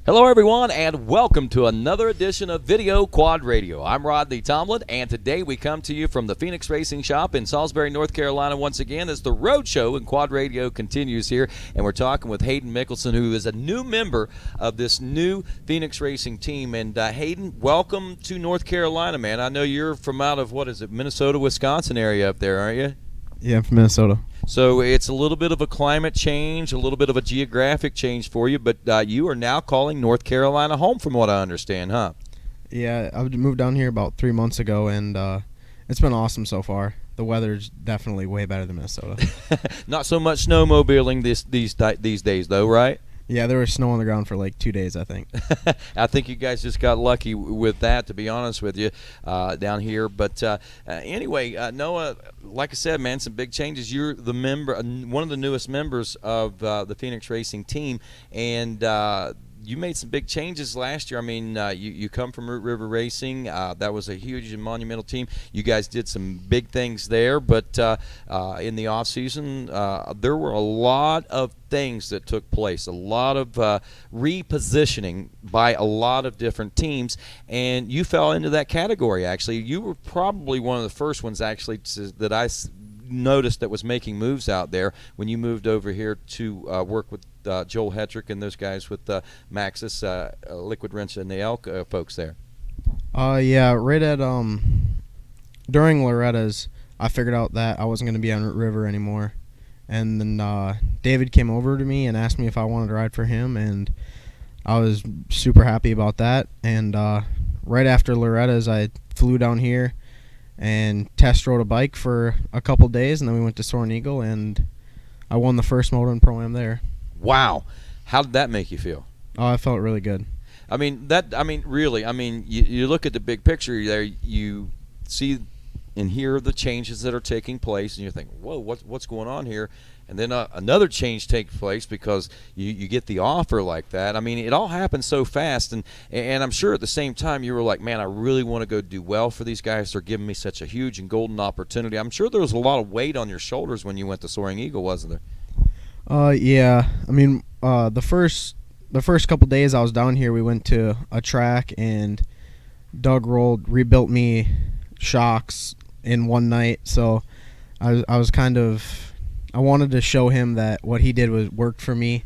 Hello, everyone, and welcome to another edition of Video Quad Radio. I'm Rodney Tomlin, and today we come to you from the Phoenix Racing Shop in Salisbury, North Carolina, once again as the Road Show and Quad Radio continues here. And we're talking with Haedyn Mickelson, who is a new member of this new Phoenix Racing team. And Haedyn, welcome to North Carolina, man. I know you're from out of, Minnesota, Wisconsin area up there, aren't you? Yeah, I'm from Minnesota. So it's a little bit of a climate change, a little bit of a geographic change for you, but you are now calling North Carolina home from what I understand, huh? Yeah, I moved down here about 3 months ago, and it's been awesome so far. The weather's definitely way better than Minnesota. Not so much snowmobiling these days, though, right? Yeah, there was snow on the ground for like 2 days, I think. I think you guys just got lucky with that, to be honest with you, down here. But anyway, Noah, like I said, man, some big changes. You're the member, one of the newest members of the Phoenix Racing team, and you made some big changes last year. I mean, you come from Root River Racing. That was a huge and monumental team. You guys did some big things there, but in the offseason, there were a lot of things that took place, a lot of repositioning by a lot of different teams, and you fell into that category, actually. You were probably one of the first ones, actually, that I noticed that was making moves out there when you moved over here to work with Joel Hetrick and those guys with Maxis, Liquid Wrench, and the Elk folks there. Yeah, right at during Loretta's, I figured out that I wasn't going to be on Root River anymore, and then David came over to me and asked me if I wanted to ride for him, and I was super happy about that. And right after Loretta's, I flew down here and test rode a bike for a couple days, and then we went to Soaring Eagle, and I won the first Moto and Pro Am there. Wow. How did that make you feel? Oh, I felt really good. Really, you look at the big picture there, you see and hear the changes that are taking place, and you think, whoa, what's going on here? And then another change takes place because you get the offer like that. I mean, it all happens so fast, and I'm sure at the same time you were like, man, I really want to go do well for these guys. They're giving me such a huge and golden opportunity. I'm sure there was a lot of weight on your shoulders when you went to Soaring Eagle, wasn't there? Yeah. I mean, the first couple days I was down here, we went to a track, and Doug rebuilt me shocks in one night. So I was kind of, I wanted to show him that what he did worked for me,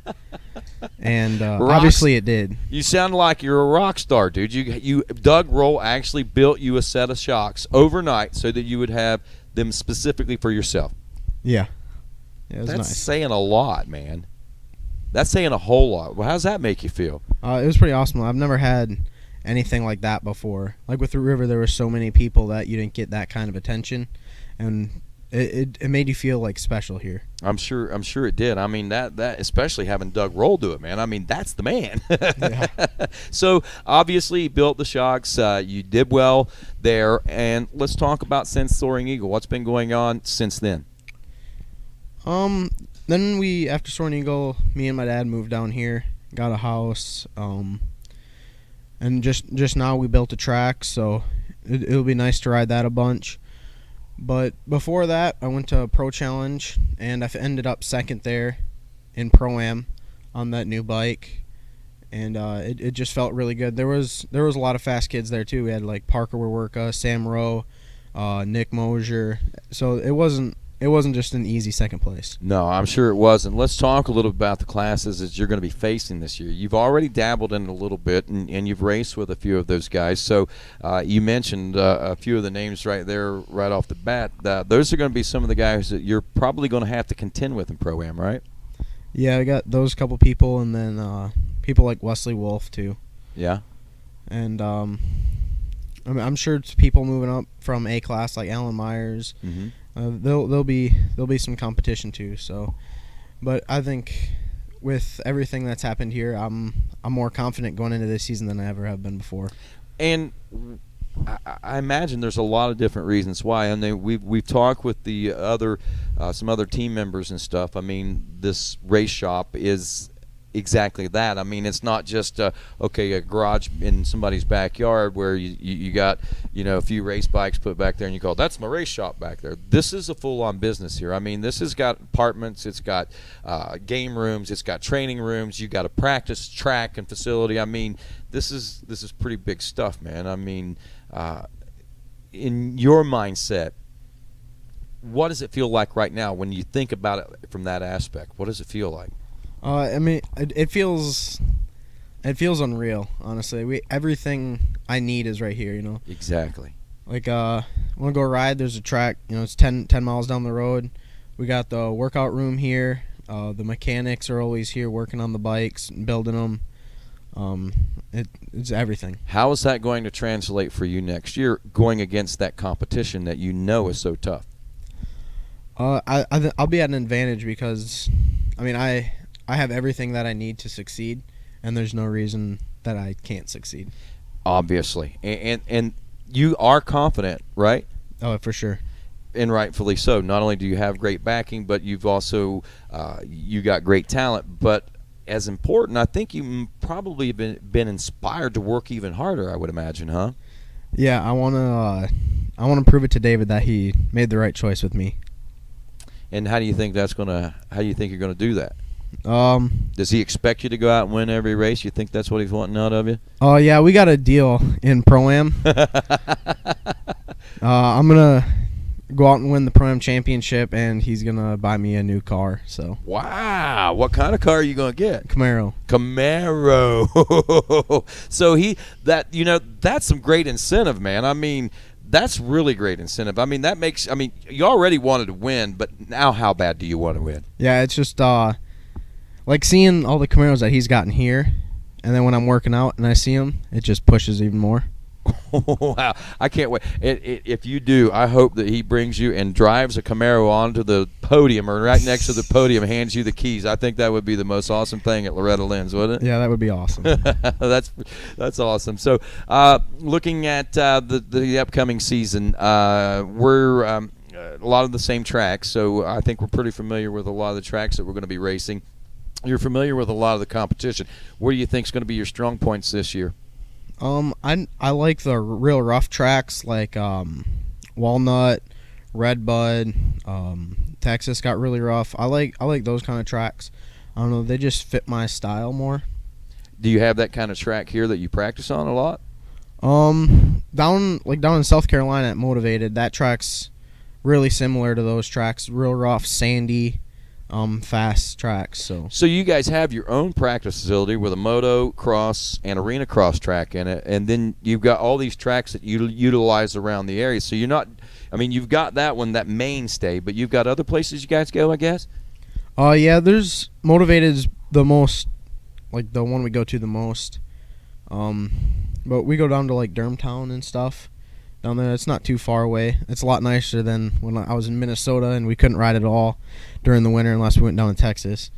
and obviously it did. You sound like you're a rock star, dude. Doug Roll actually built you a set of shocks overnight so that you would have them specifically for yourself. Yeah. Yeah, it was That's nice. saying a lot, man. That's saying a whole lot. Well, how does that make you feel? It was pretty awesome. I've never had anything like that before. Like with the river, there were so many people that you didn't get that kind of attention, and it made you feel like special here. I'm sure it did. I mean, that especially having Doug Roll do it, man. I mean, that's the man. Yeah. So obviously, you built the shocks. You did well there, and let's talk about since Soaring Eagle. What's been going on since then? Then after Soaring Eagle, me and my dad moved down here, got a house, and just now we built a track, so it'll be nice to ride that a bunch. But before that, I went to Pro Challenge, and I ended up second there in Pro Am on that new bike, and it just felt really good. There was a lot of fast kids there too. We had like Parker Wawerka, Sam Rowe, Nick Mosier, so it wasn't just an easy second place. No, I'm sure it wasn't. Let's talk a little about the classes that you're going to be facing this year. You've already dabbled in it a little bit, and you've raced with a few of those guys. So you mentioned a few of the names right there right off the bat. Those are going to be some of the guys that you're probably going to have to contend with in Pro-Am, right? Yeah, I got those couple people, and then people like Wesley Wolf too. Yeah. And I'm sure it's people moving up from A class like Alan Myers. Mm-hmm. There'll be some competition too. So, but I think with everything that's happened here, I'm more confident going into this season than I ever have been before. And I imagine there's a lot of different reasons why. I mean, we've talked with the other some other team members and stuff. I mean, this race shop is exactly that. I mean, it's not just a garage in somebody's backyard where you got a few race bikes put back there and you call that's my race shop back there. This is a full-on business here. I mean, this has got apartments, it's got game rooms, it's got training rooms, you got a practice track and facility. I mean, this is pretty big stuff, man. I mean, in your mindset, what does it feel like right now when you think about it from that aspect? What does it feel like? I mean, it feels unreal, honestly. Everything I need is right here, Exactly. Like, I want to go ride. There's a track, it's 10 miles down the road. We got the workout room here. The mechanics are always here working on the bikes and building them. It's everything. How is that going to translate for you next year, going against that competition that is so tough? I'll be at an advantage because, I mean, I have everything that I need to succeed, and there's no reason that I can't succeed. Obviously. And you are confident, right? Oh, for sure. And rightfully so. Not only do you have great backing, but you've also you got great talent. But as important, I think you probably have been inspired to work even harder, I would imagine, huh? Yeah, I want to prove it to David that he made the right choice with me. And how do you think you're going to do that? Does he expect you to go out and win every race? You think that's what he's wanting out of you? Oh, yeah, we got a deal in Pro Am. I'm going to go out and win the Pro Am championship, and he's going to buy me a new car. So. Wow. What kind of car are you going to get? Camaro. So that's some great incentive, man. I mean, that's really great incentive. I mean, you already wanted to win, but now how bad do you want to win? Yeah, it's just like seeing all the Camaros that he's gotten here, and then when I'm working out and I see him, it just pushes even more. Wow, I can't wait. If you do, I hope that he brings you and drives a Camaro onto the podium or right next to the podium, hands you the keys. I think that would be the most awesome thing at Loretta Lynn's, wouldn't it? Yeah, that would be awesome. That's awesome. So, looking at the upcoming season, we're a lot of the same tracks. So I think we're pretty familiar with a lot of the tracks that we're going to be racing. You're familiar with a lot of the competition. What do you think is going to be your strong points this year? I like the real rough tracks like Walnut, Redbud, Texas got really rough. I like those kind of tracks. I don't know, they just fit my style more. Do you have that kind of track here that you practice on a lot? Down in South Carolina at Motivated, that track's really similar to those tracks, real rough, sandy. Fast tracks. So you guys have your own practice facility with a moto cross and arena cross track in it, and then you've got all these tracks that you utilize around the area. So you've got that one, that mainstay, but you've got other places you guys go, I guess? Yeah, there's Motivated's the most, like the one we go to the most. But we go down to like Durhamtown and stuff. Down there, it's not too far away. It's a lot nicer than when I was in Minnesota and we couldn't ride at all during the winter unless we went down to Texas.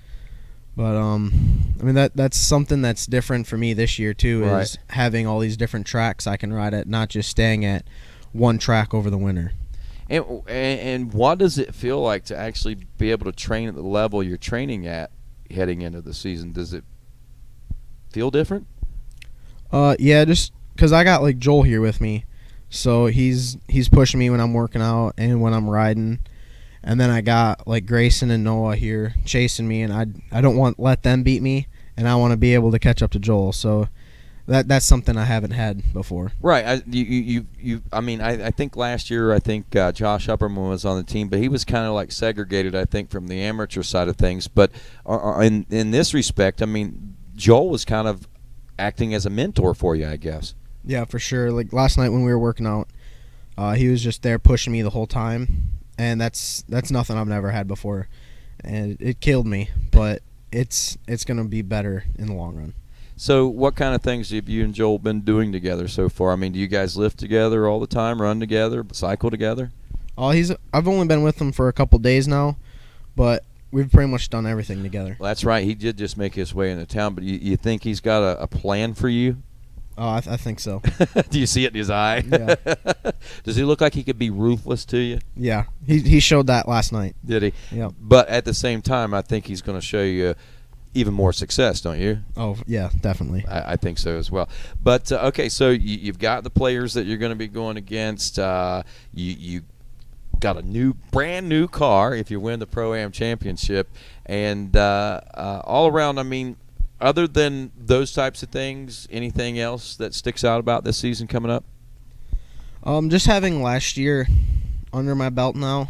But I mean that's something that's different for me this year too, right, is having all these different tracks I can ride at, not just staying at one track over the winter. And what does it feel like to actually be able to train at the level you're training at heading into the season? Does it feel different? Yeah, just because I got like Joel here with me. So he's pushing me when I'm working out and when I'm riding, and then I got like Grayson and Noah here chasing me, and I don't want to let them beat me, and I want to be able to catch up to Joel. So that's something I haven't had before. Right. I think last year Josh Upperman was on the team, but he was kind of like segregated, I think, from the amateur side of things. But in this respect, I mean, Joel was kind of acting as a mentor for you, I guess. Yeah, for sure. Like last night when we were working out, he was just there pushing me the whole time, and that's nothing I've never had before, and it killed me. But it's gonna be better in the long run. So, what kind of things have you and Joel been doing together so far? I mean, do you guys lift together all the time, run together, cycle together? I've only been with him for a couple days now, but we've pretty much done everything together. Well, that's right. He did just make his way into town, but you think he's got a plan for you? Oh, I think so. Do you see it in his eye? Yeah. Does he look like he could be ruthless to you? Yeah, he showed that last night. Did he? Yeah. But at the same time, I think he's going to show you even more success, don't you? Oh yeah, definitely. I think so as well. But okay, so you've got the players that you're going to be going against. You got a brand new car if you win the Pro Am championship, and all around. I mean, other than those types of things, anything else that sticks out about this season coming up? Just having last year under my belt now.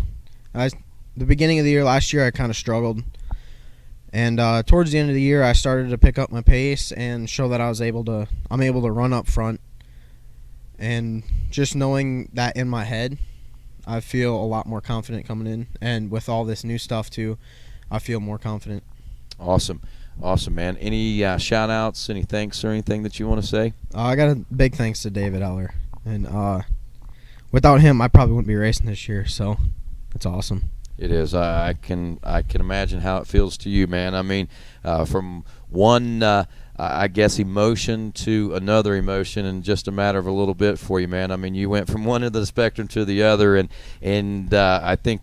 The beginning of the year last year, I kind of struggled. And towards the end of the year, I started to pick up my pace and show that I'm able to run up front. And just knowing that in my head, I feel a lot more confident coming in. And with all this new stuff too, I feel more confident. Awesome, man. Any shout-outs, any thanks or anything that you want to say? I got a big thanks to David Eller. And without him, I probably wouldn't be racing this year. So it's awesome. It is. I can imagine how it feels to you, man. I mean, from one, I guess, emotion to another emotion in just a matter of a little bit for you, man. I mean, you went from one end of the spectrum to the other, and I think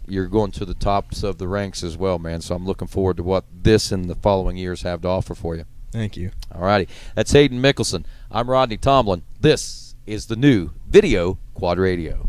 you're going to the tops of the ranks as well, man. So I'm looking forward to what this and the following years have to offer for you. Thank you. All righty. That's Haedyn Mickelson. I'm Rodney Tomlin. This is the new Video Quad Radio.